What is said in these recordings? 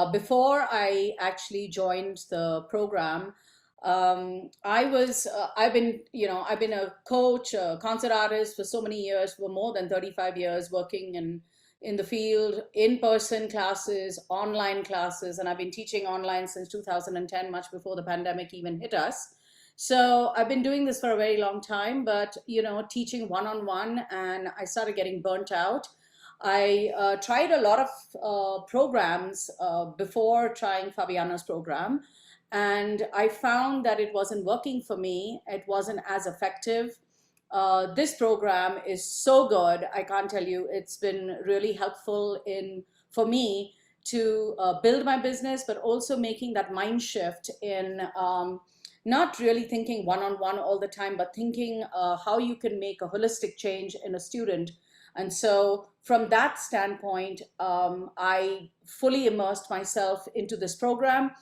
Before I actually joined the program, I've been a coach, a concert artist for so many years, for more than 35 years, working in the field, in-person classes, online classes, and I've been teaching online since 2010, much before the pandemic even hit us. So I've been doing this for a very long time, but teaching one-on-one, and I started getting burnt out. I tried a lot of programs before trying Fabiana's program, and I found that it wasn't working for me. It wasn't as effective. This program is so good. I can't tell you. It's been really helpful in for me to build my business, but also making that mind shift in not really thinking one-on-one all the time, but thinking how you can make a holistic change in a student. And so, from that standpoint, I fully immersed myself into this program.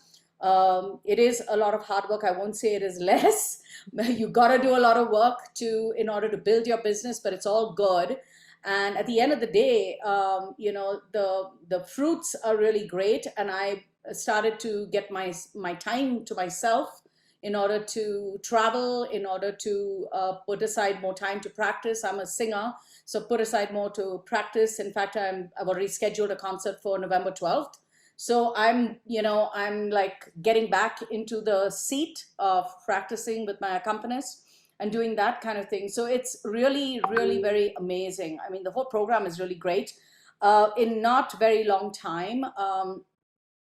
It is a lot of hard work. I won't say it is less. You got to do a lot of work in order to build your business, but it's all good. And at the end of the day, the fruits are really great. And I started to get my time to myself in order to travel, in order to put aside more time to practice. I'm a singer, so put aside more to practice. In fact, I've already scheduled a concert for November 12th. So I'm like getting back into the seat of practicing with my accompanist and doing that kind of thing. So it's really, really very amazing. I mean, the whole program is really great. In not very long time,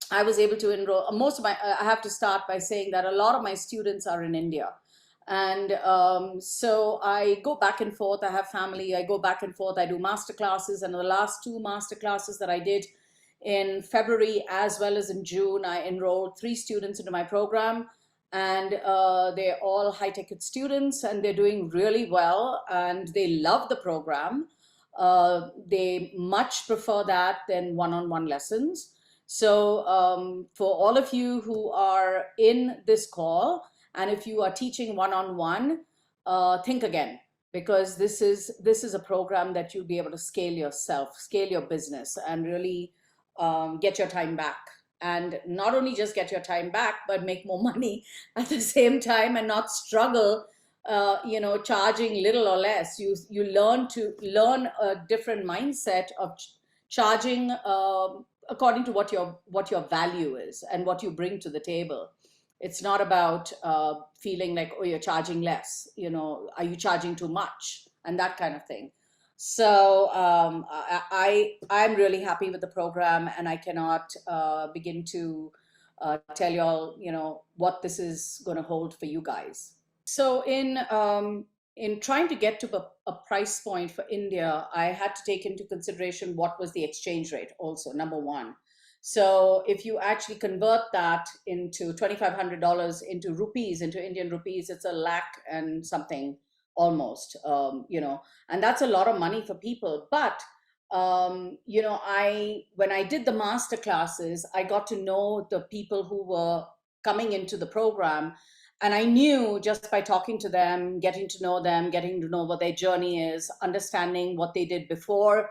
I was able to enroll most of my. I have to start by saying that a lot of my students are in India, and so I go back and forth. I have family. I go back and forth. I do master classes, and the last two master classes that I did in February as well as in June, I enrolled three students into my program, and they're all high ticket students, and they're doing really well, and they love the program. They much prefer that than one-on-one lessons. So, for all of you who are in this call, and if you are teaching one-on-one, think again, because this is a program that you'll be able to scale yourself, scale your business, and really get your time back. And not only just get your time back, but make more money at the same time, and not struggle. Charging little or less. You learn a different mindset of charging. According to what your value is and what you bring to the table. It's not about feeling like, oh, you're charging less, are you charging too much, and that kind of thing. So I'm really happy with the program, and I cannot begin to tell you all, what this is going to hold for you guys. So in trying to get to a price point for India, I had to take into consideration what was the exchange rate also, number one. So if you actually convert that into $2,500 into rupees, into Indian rupees, it's a lakh and something almost, and that's a lot of money for people. But, when I did the master classes, I got to know the people who were coming into the program, and I knew just by talking to them, getting to know them, getting to know what their journey is, understanding what they did before.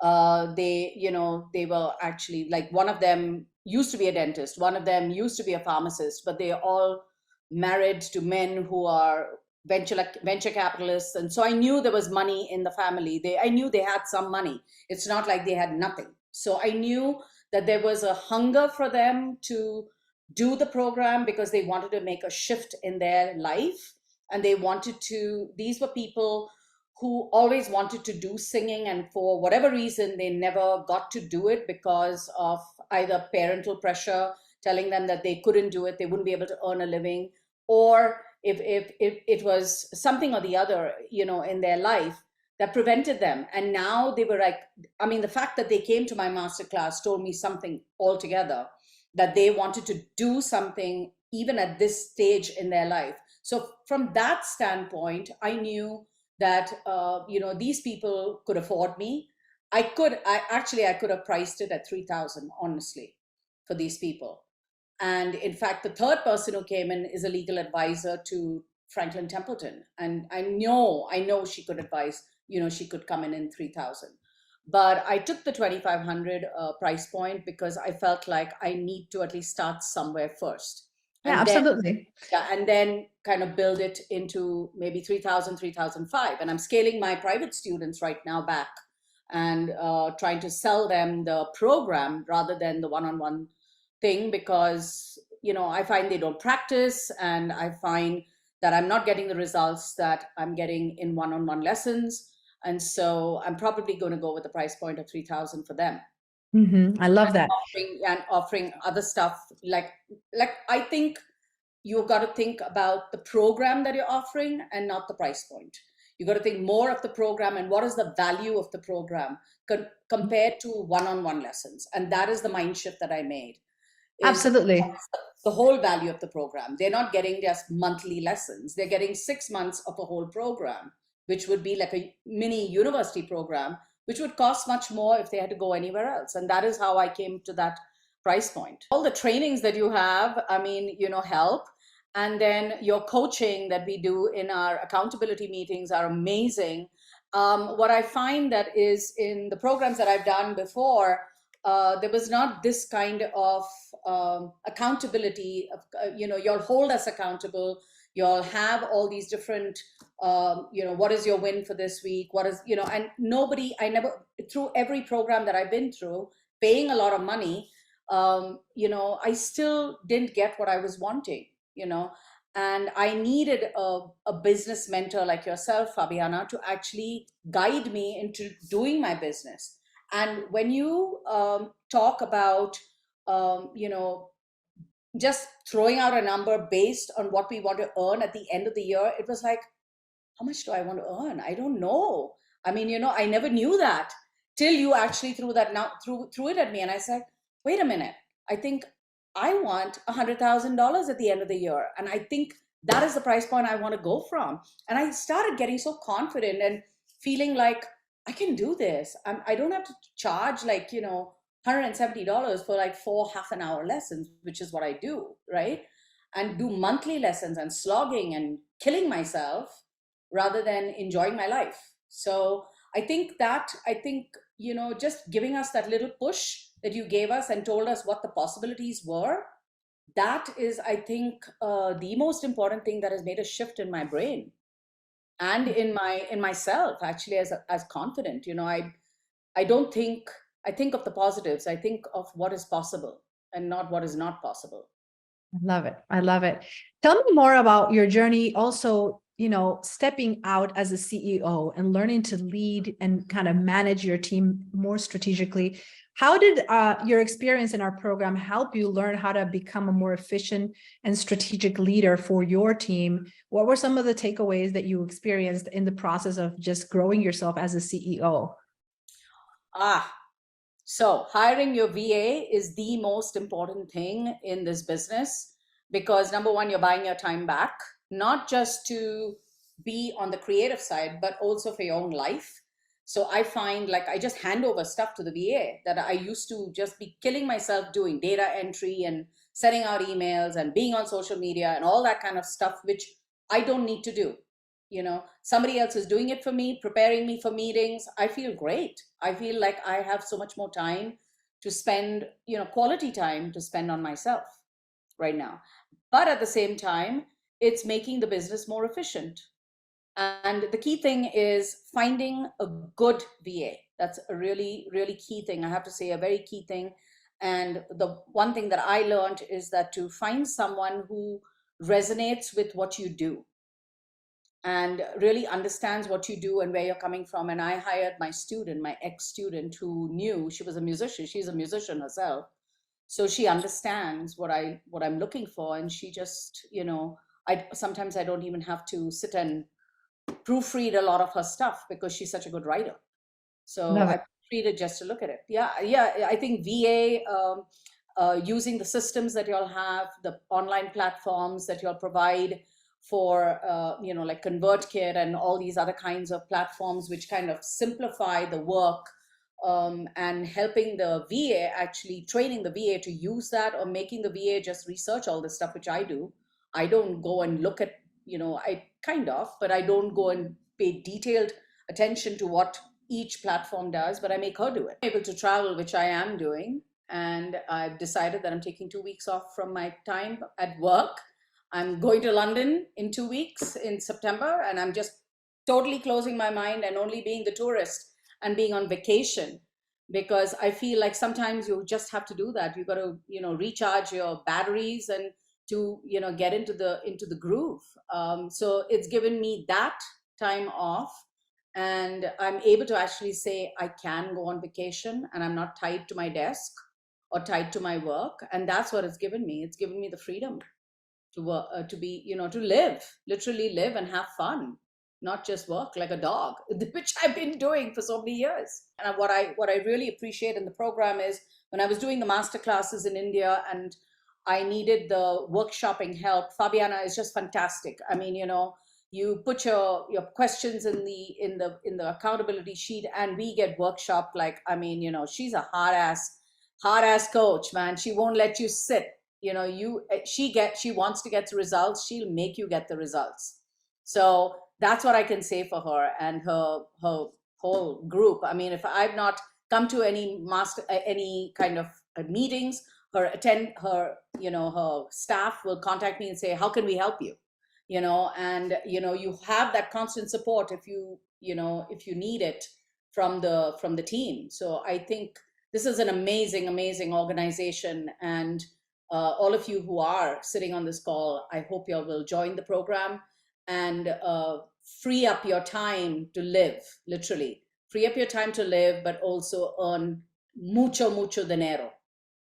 They were actually, like, one of them used to be a dentist, one of them used to be a pharmacist, but they're all married to men who are venture capitalists. And so I knew there was money in the family. I knew they had some money. It's not like they had nothing. So I knew that there was a hunger for them to do the program because they wanted to make a shift in their life, and these were people who always wanted to do singing, and for whatever reason they never got to do it because of either parental pressure telling them that they couldn't do it, they wouldn't be able to earn a living, or if it was something or the other, in their life that prevented them. And now they were like, I mean, the fact that they came to my master class told me something altogether, that they wanted to do something even at this stage in their life. So from that standpoint, I knew that these people could afford me. I could have priced it at 3,000, honestly, for these people. And in fact, the third person who came in is a legal advisor to Franklin Templeton, and I know she could advise. She could come in 3,000. But I took the 2,500 price point because I felt like I need to at least start somewhere first. Yeah, And then, absolutely. yeah, and then kind of build it into maybe 3,000, 3,005. And I'm scaling my private students right now back and trying to sell them the program rather than the one-on-one thing, because, I find they don't practice, and I find that I'm not getting the results that I'm getting in one-on-one lessons. And so I'm probably going to go with the price point of 3,000 for them. I love that. Offering other stuff, like I think you've got to think about the program that you're offering and not the price point. You got to think more of the program and what is the value of the program compared to one-on-one lessons. And that is the mind shift that I made, is Absolutely. the whole value of the program. They're not getting just monthly lessons. They're getting 6 months of a whole program, which would be like a mini university program, which would cost much more if they had to go anywhere else. And that is how I came to that price point. All the trainings that you have, I mean, help. And then your coaching that we do in our accountability meetings are amazing. What I find that is in the programs that I've done before, there was not this kind of accountability. You'll hold us accountable. You'll have all these different, what is your win for this week? What is, and I never, through every program that I've been through, paying a lot of money, I still didn't get what I was wanting, and I needed a business mentor like yourself, Fabiana, to actually guide me into doing my business. And when you talk about, just throwing out a number based on what we want to earn at the end of the year, it was like, how much do I want to earn? I don't know. I mean, I never knew that till you actually threw that now threw it at me, and I said, wait a minute. I think I want $100,000 at the end of the year, and I think that is the price point I want to go from. And I started getting so confident and feeling like I can do this. I don't have to charge like $170 for like 4 half-an-hour lessons, which is what I do, right? And do monthly lessons and slogging and killing myself rather than enjoying my life. So I think just giving us that little push that you gave us and told us what the possibilities were, that is, I think, the most important thing that has made a shift in my brain and in myself, actually, as confident. I don't think I think of the positives. I think of what is possible and not what is not possible. I love it. I love it. Tell me more about your journey also, stepping out as a CEO and learning to lead and kind of manage your team more strategically. How did your experience in our program help you learn how to become a more efficient and strategic leader for your team? What were some of the takeaways that you experienced in the process of just growing yourself as a CEO? So hiring your VA is the most important thing in this business, because number one, you're buying your time back, not just to be on the creative side, but also for your own life. So I find like I just hand over stuff to the VA that I used to just be killing myself doing data entry and sending out emails and being on social media and all that kind of stuff, which I don't need to do. Somebody else is doing it for me, preparing me for meetings. I feel great. I feel like I have so much more time to spend, quality time to spend on myself right now. But at the same time, it's making the business more efficient. And the key thing is finding a good VA. That's a really, really key thing. I have to say, a very key thing. And the one thing that I learned is that to find someone who resonates with what you do and really understands what you do and where you're coming from. And I hired my ex-student, who knew, she was a musician. She's a musician herself. So she understands what I'm looking for. And she just, sometimes I don't even have to sit and proofread a lot of her stuff because she's such a good writer. So Love I it. proofread it just to look at it. Yeah. I think VA, using the systems that you'll have, the online platforms that you'll provide for, like ConvertKit and all these other kinds of platforms, which kind of simplify the work, and helping the VA, actually training the VA to use that, or making the VA just research all this stuff, which I do. I don't go and look at, I kind of, but I don't go and pay detailed attention to what each platform does, but I make her do it. I'm able to travel, which I am doing. And I've decided that I'm taking 2 weeks off from my time at work. I'm going to London in 2 weeks in September, and I'm just totally closing my mind and only being the tourist and being on vacation, because I feel like sometimes you just have to do that. You got to, recharge your batteries and to, get into the groove. So it's given me that time off, and I'm able to actually say I can go on vacation and I'm not tied to my desk or tied to my work. And that's what it's given me. It's given me the freedom to work, to be, to live, literally live and have fun, not just work like a dog, which I've been doing for so many years. And what I really appreciate in the program is when I was doing the master classes in India and I needed the workshopping help, Fabiana is just fantastic. I mean, you put your questions in the accountability sheet and we get workshop. Like, I mean, she's a hard ass coach, man. She won't let you sit. She wants to get the results. She'll make you get the results. So that's what I can say for her and her whole group. I mean, if I've not come to any kind of meetings, her staff will contact me and say, how can we help you? And you have that constant support if you need it from the team. So I think this is an amazing, amazing organization. And all of you who are sitting on this call, I hope you all will join the program and free up your time to live, literally. Free up your time to live, but also earn mucho, mucho dinero.